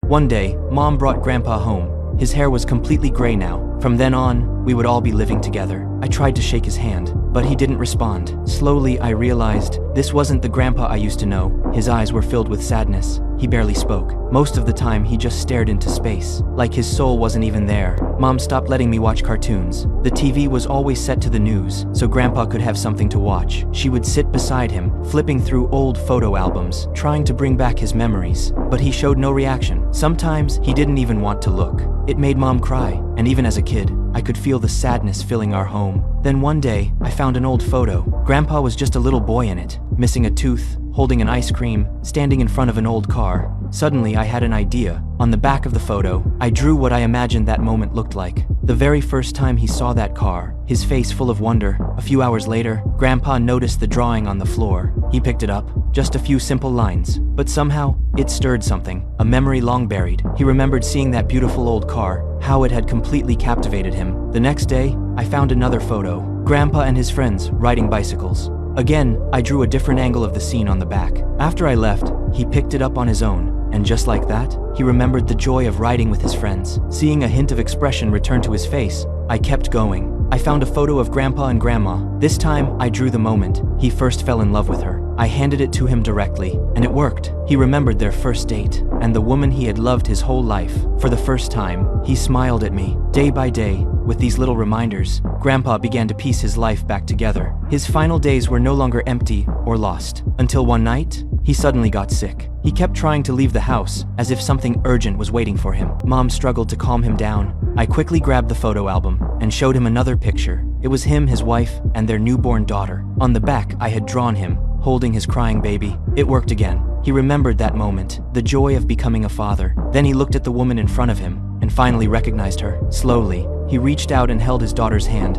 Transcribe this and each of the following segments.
One day, Mom brought Grandpa home. His hair was completely gray now. From then on, we would all be living together. I tried to shake his hand, but he didn't respond. Slowly, I realized this wasn't the Grandpa I used to know. His eyes were filled with sadness. He barely spoke. Most of the time, he just stared into space, like his soul wasn't even there. Mom stopped letting me watch cartoons. The TV was always set to the news, so Grandpa could have something to watch. She would sit beside him, flipping through old photo albums, trying to bring back his memories. But he showed no reaction. Sometimes, he didn't even want to look. It made Mom cry, and even as a kid, I could feel the sadness filling our home. Then one day, I found an old photo. Grandpa was just a little boy in it, missing a tooth, holding an ice cream, standing in front of an old car. Suddenly, I had an idea. On the back of the photo, I drew what I imagined that moment looked like. The very first time he saw that car, his face full of wonder. A few hours later, Grandpa noticed the drawing on the floor. He picked it up, just a few simple lines, but somehow, it stirred something, a memory long buried. He remembered seeing that beautiful old car, how it had completely captivated him. The next day, I found another photo. Grandpa and his friends riding bicycles. Again, I drew a different angle of the scene on the back. After I left, he picked it up on his own. And just like that, he remembered the joy of riding with his friends. Seeing a hint of expression return to his face, I kept going. I found a photo of Grandpa and Grandma. This time, I drew the moment he first fell in love with her. I handed it to him directly, and it worked. He remembered their first date, and the woman he had loved his whole life. For the first time, he smiled at me. Day by day, with these little reminders, Grandpa began to piece his life back together. His final days were no longer empty or lost. Until one night, he suddenly got sick. He kept trying to leave the house, as if something urgent was waiting for him. Mom struggled to calm him down. I quickly grabbed the photo album and showed him another picture. It was him, his wife, and their newborn daughter. On the back, I had drawn him, holding his crying baby. It worked again. He remembered that moment, the joy of becoming a father. Then he looked at the woman in front of him and finally recognized her. Slowly, he reached out and held his daughter's hand.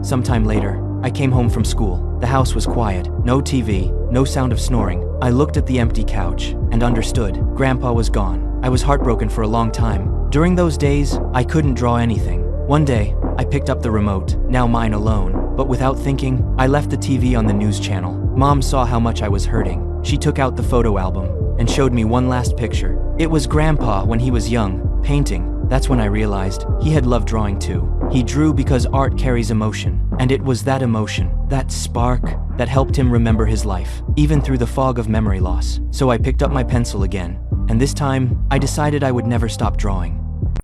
Sometime later, I came home from school. The house was quiet, no TV, no sound of snoring. I looked at the empty couch and understood. Grandpa was gone. I was heartbroken for a long time. During those days, I couldn't draw anything. One day, I picked up the remote, now mine alone. But without thinking, I left the TV on the news channel. Mom saw how much I was hurting. She took out the photo album and showed me one last picture. It was Grandpa when he was young, painting. That's when I realized he had loved drawing too. He drew because art carries emotion, and it was that emotion, that spark, that helped him remember his life, even through the fog of memory loss. So I picked up my pencil again, and this time, I decided I would never stop drawing.